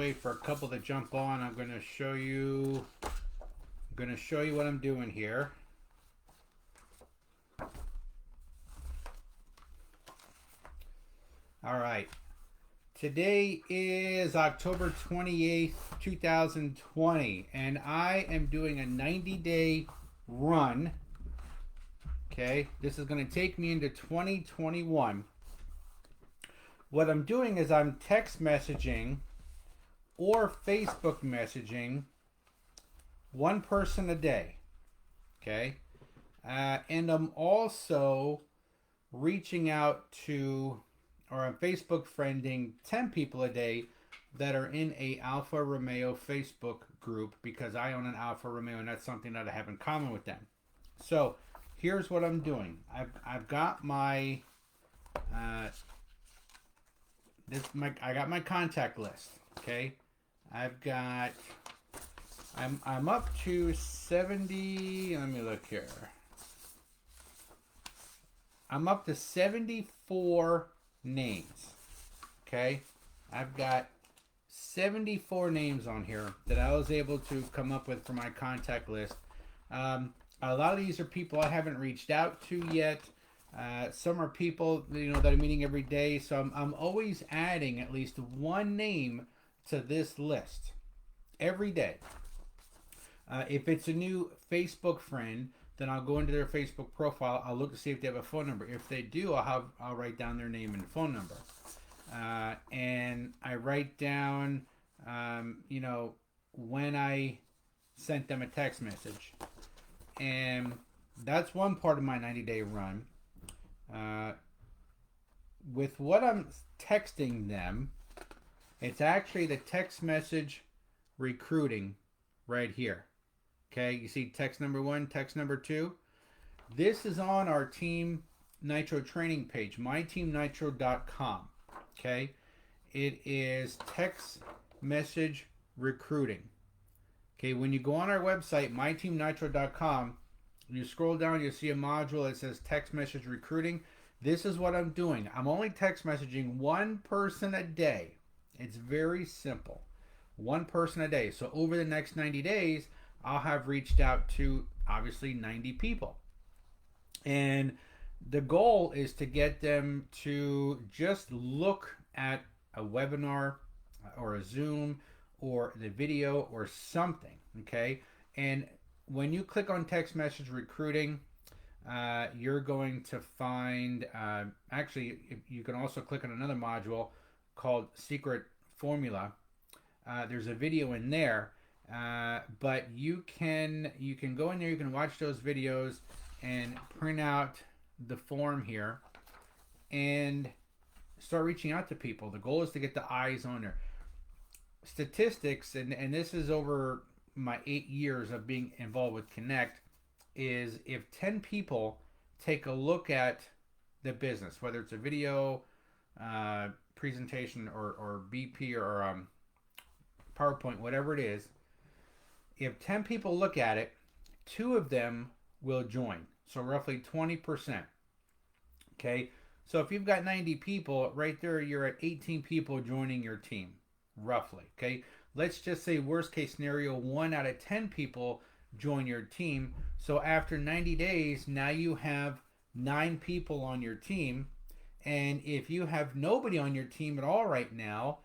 wait for a couple to jump on. I'm going to show you. What I'm doing here. All right. Today is October 28th, 2020, and I am doing a 90-day run. Okay, this is going to take me into 2021. What I'm doing is I'm text messaging or Facebook messaging one person a day. Okay, and I'm also reaching out to, or I'm Facebook friending 10 people a day that are in a Alfa Romeo Facebook group, because I own an Alfa Romeo and that's something that I have in common with them. So here's what I'm doing. I've got my I got my contact list. Okay, I'm up to 70. Let me look here. I'm up to 74 names. Okay, I've got 74 names on here that I was able to come up with for my contact list. A lot of these are people I haven't reached out to yet. Some are people that I'm meeting every day. So I'm always adding at least one name to this list every day. If it's a new Facebook friend, then I'll go into their Facebook profile. I'll look to see if they have a phone number. If they do, I'll write down their name and phone number. And I write down, when I sent them a text message. And that's one part of my 90-day run. With what I'm texting them, it's actually the text message recruiting right here. Okay, you see text number 1, text number 2. This is on our Team Nitro training page, myteamnitro.com. Okay, it is text message recruiting. Okay, when you go on our website, myteamnitro.com, you scroll down, you'll see a module that says text message recruiting. This is what I'm doing. I'm only text messaging one person a day. It's very simple. One person a day. So over the next 90 days, I'll have reached out to obviously 90 people. And the goal is to get them to just look at a webinar or a Zoom or the video or something. Okay. And when you click on text message recruiting, you're going to find, actually, you can also click on another module called Secret Formula. There's a video in there, but you can go in there, you can watch those videos and print out the form here and start reaching out to people. The goal is to get the eyes on there. Statistics, and this is over my 8 years of being involved with Connect, is if 10 people take a look at the business, whether it's a video, presentation, or BP, or PowerPoint, whatever it is, if 10 people look at it, 2 of them will join. So roughly 20%. Okay, so if you've got 90 people, right there you're at 18 people joining your team, roughly. Okay, let's just say worst case scenario, 1 out of 10 people join your team. So after 90 days, now you have 9 people on your team. And if you have nobody on your team at all right now,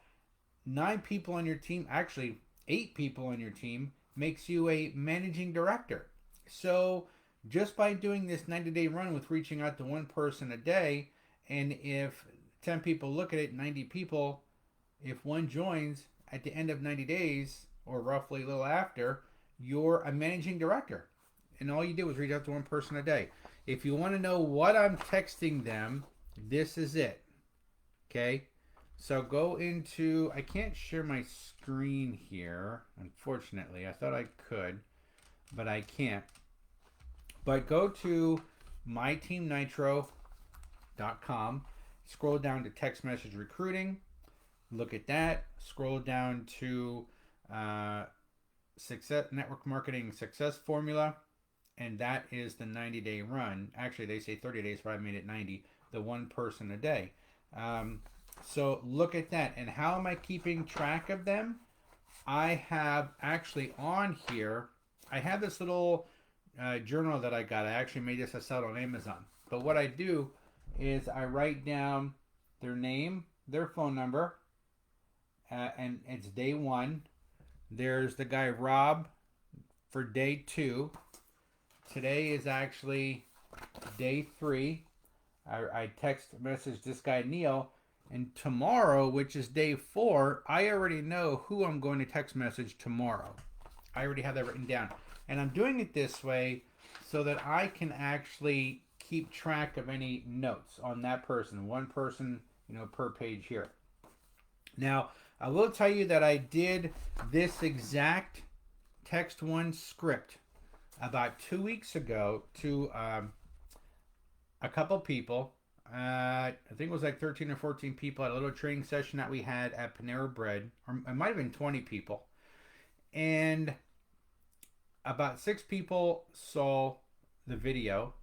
9 people on your team, actually 8 people on your team, makes you a managing director. So just by doing this 90-day run with reaching out to one person a day, and if 10 people look at it, 90 people, if one joins at the end of 90 days, or roughly a little after, you're a managing director. And all you do is reach out to one person a day. If you want to know what I'm texting them, this is it. Okay? So go into, I can't share my screen here, unfortunately. I thought I could, but I can't. But go to myteamnitro.com, scroll down to text message recruiting, look at that, scroll down to success network marketing success formula, and that is the 90-day run. Actually, they say 30 days, but I made it 90, the one person a day. So look at that. And how am I keeping track of them? I have actually on here, I have this little journal that I got. I actually made this, I sell it on Amazon. But what I do is I write down their name, their phone number, and it's day one. There's the guy Rob for day two. Today is actually day three. I text message this guy Neil, and tomorrow, which is day four, I already know who I'm going to text message tomorrow. I already have that written down, and I'm doing it this way so that I can actually keep track of any notes on that person. One person, per page here. Now, I will tell you that I did this exact text one script about 2 weeks ago to a couple people. I think it was like 13 or 14 people at a little training session that we had at Panera Bread, or it might have been 20 people. And about 6 people saw the video.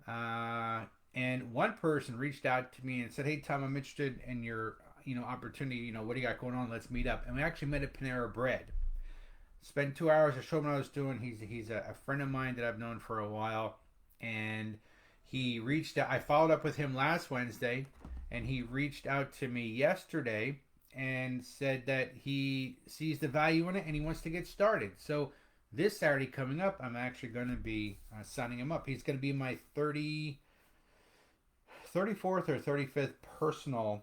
And one person reached out to me and said, "Hey Tom, I'm interested in your opportunity. What do you got going on? Let's meet up." And we actually met at Panera Bread. Spent 2 hours. I showed him what I was doing. He's a friend of mine that I've known for a while, and he reached out. I followed up with him last Wednesday, and he reached out to me yesterday and said that he sees the value in it and he wants to get started. So this Saturday coming up, I'm actually going to be signing him up. He's going to be my 34th or 35th personally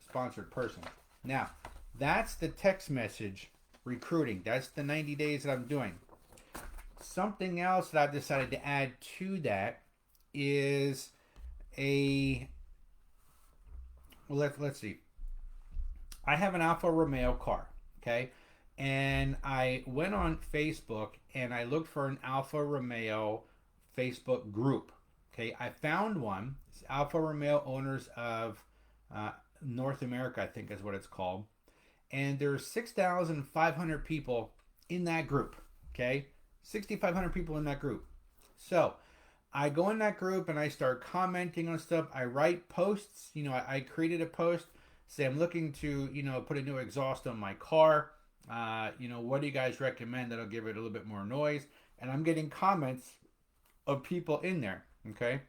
sponsored person. Now, that's the text message recruiting. That's the 90 days that I'm doing. Something else that I've decided to add to that is let's see. I have an Alfa Romeo car, okay? And I went on Facebook and I looked for an Alfa Romeo Facebook group. Okay, I found one. It's Alfa Romeo Owners of North America, I think is what it's called. And there's 6,500 people in that group. Okay, 6,500 people in that group. So I go in that group and I start commenting on stuff. I write posts. I created a post. Say I'm looking to put a new exhaust on my car. What do you guys recommend that'll give it a little bit more noise? And I'm getting comments of people in there. Okay.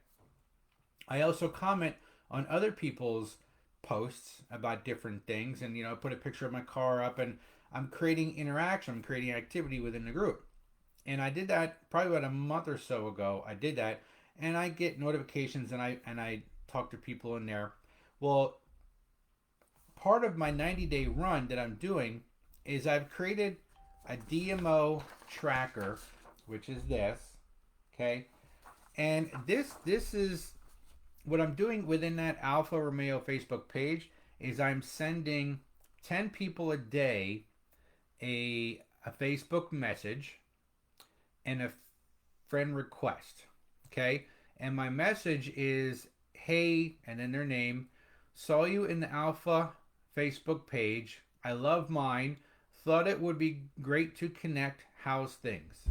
I also comment on other people's posts about different things, and put a picture of my car up, and I'm creating interaction. I'm creating activity within the group. And I did that probably about a month or so ago. I did that, and I get notifications, and I talk to people in there. Well, part of my 90-day run that I'm doing is I've created a DMO tracker, which is this, okay? And this is what I'm doing within that Alfa Romeo Facebook page is I'm sending 10 people a day a Facebook message and a friend request, okay? And my message is, "Hey," and then their name, "saw you in the Alfa Facebook page. I love mine. Thought it would be great to connect. How's things?"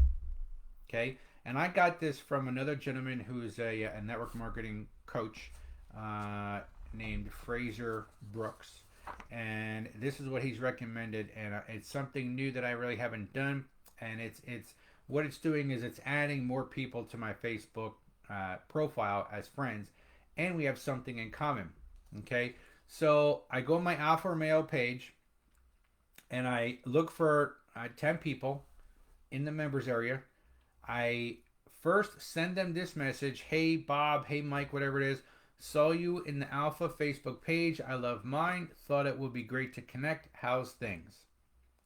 Okay? And I got this from another gentleman who's a network marketing coach named Fraser Brooks. And this is what he's recommended. And it's something new that I really haven't done. And it's what it's doing is it's adding more people to my Facebook profile as friends. And we have something in common. Okay? So I go on my Alfa Romeo page and I look for 10 people in the members area. I first send them this message: "Hey Bob, hey Mike, whatever it is, saw you in the Alfa Facebook page. I love mine. Thought it would be great to connect. How's things?"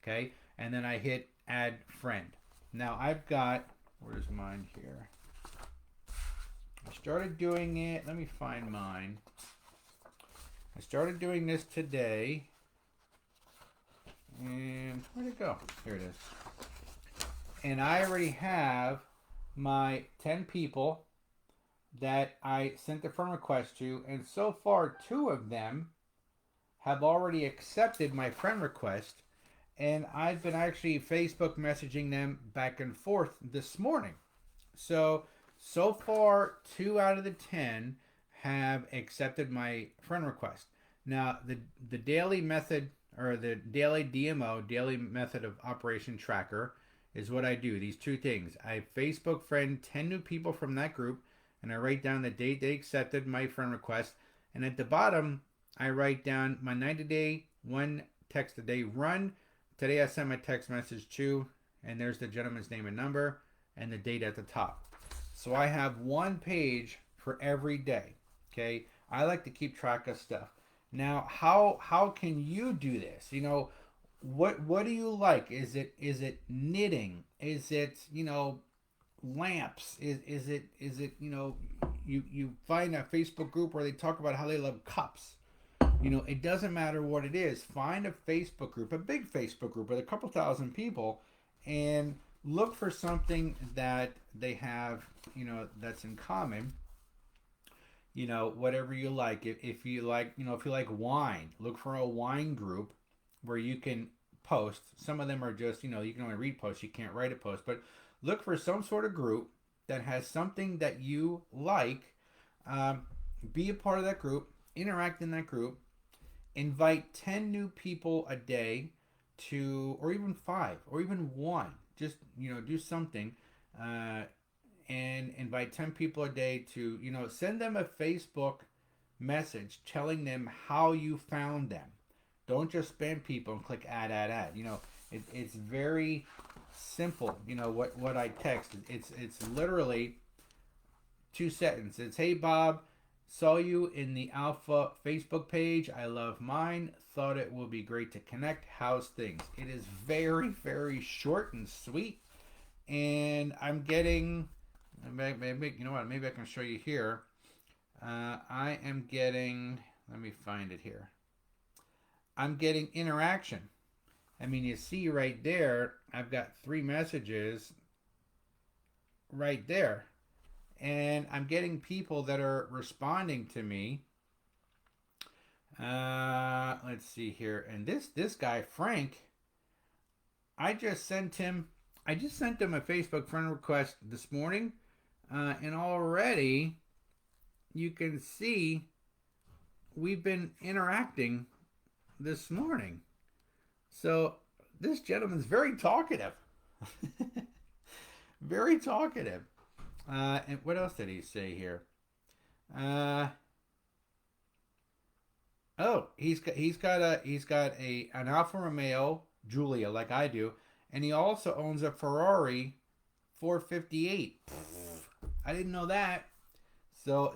Okay, and then I hit add friend. Now I've got, where's mine here? I started doing it. Let me find mine. I started doing this today. And where'd it go? Here it is. And I already have my 10 people that I sent the friend request to. And so far, 2 of them have already accepted my friend request. And I've been actually Facebook messaging them back and forth this morning. So far, 2 out of the 10 have accepted my friend request. Now, the daily method or the daily DMO, daily method of operation tracker, is what I do. These two things. I Facebook friend 10 new people from that group, and I write down the date they accepted my friend request. And at the bottom, I write down my 90-day, one text a day run. Today I sent my text message to, and there's the gentleman's name and number, and the date at the top. So I have one page for every day. Okay, I like to keep track of stuff. Now, how can you do this? What do you like? Is it knitting? Is it lamps? Is it you find a Facebook group where they talk about how they love cups? It doesn't matter what it is. Find a Facebook group, a big Facebook group with a couple thousand people, and look for something that they have, that's in common. Whatever you like. If you like, if you like wine, look for a wine group where you can post. Some of them are just, you can only read posts, you can't write a post, but look for some sort of group that has something that you like. Be a part of that group, interact in that group, invite 10 new people a day to, or even 5, or even 1. Just, do something. And invite 10 people a day to, send them a Facebook message telling them how you found them. Don't just spam people and click add. It's very simple. What I text. It's literally 2 sentences. It's, hey Bob, saw you in the Alpha Facebook page. I love mine. Thought it will be great to connect. How's things? It is very, very short and sweet. And I'm getting, maybe you know what? Maybe I can show you here. I am getting. Let me find it here. I'm getting interaction. I mean, you see right there, I've got 3 messages right there. And I'm getting people that are responding to me. Let's see here. And this guy, Frank, I just sent him a Facebook friend request this morning. And already you can see we've been interacting this morning. So this gentleman's very talkative. Very talkative. And what else did he say here? He's got an Alfa Romeo Giulia like I do, and he also owns a Ferrari 458. I didn't know that. So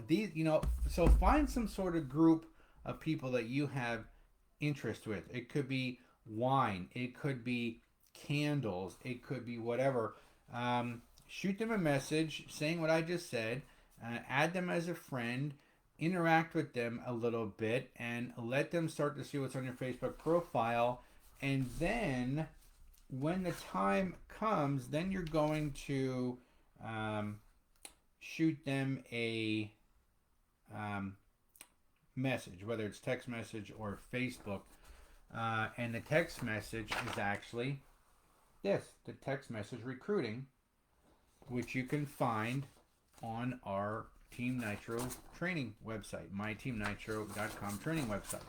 so find some sort of group of people that you have interest with. It could be wine, it could be candles, it could be whatever. Shoot them a message saying what I just said. Add them as a friend. Interact with them a little bit and let them start to see what's on your Facebook profile. And then when the time comes, then you're going to shoot them a message, whether it's text message or Facebook. And the text message is actually the text message recruiting, which you can find on our Team Nitro training website, myteamnitro.com training website.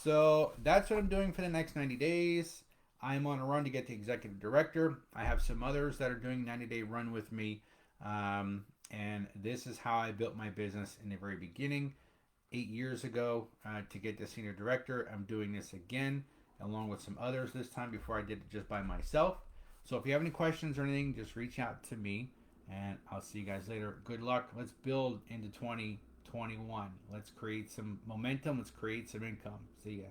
So that's what I'm doing for the next 90 days. I'm on a run to get to executive director. I have some others that are doing 90-day run with me. And this is how I built my business in the very beginning, 8 years ago, to get to senior director. I'm doing this again, along with some others this time. Before I did it just by myself. So if you have any questions or anything, just reach out to me, and I'll see you guys later. Good luck. Let's build into 2021. Let's create some momentum. Let's create some income. See ya.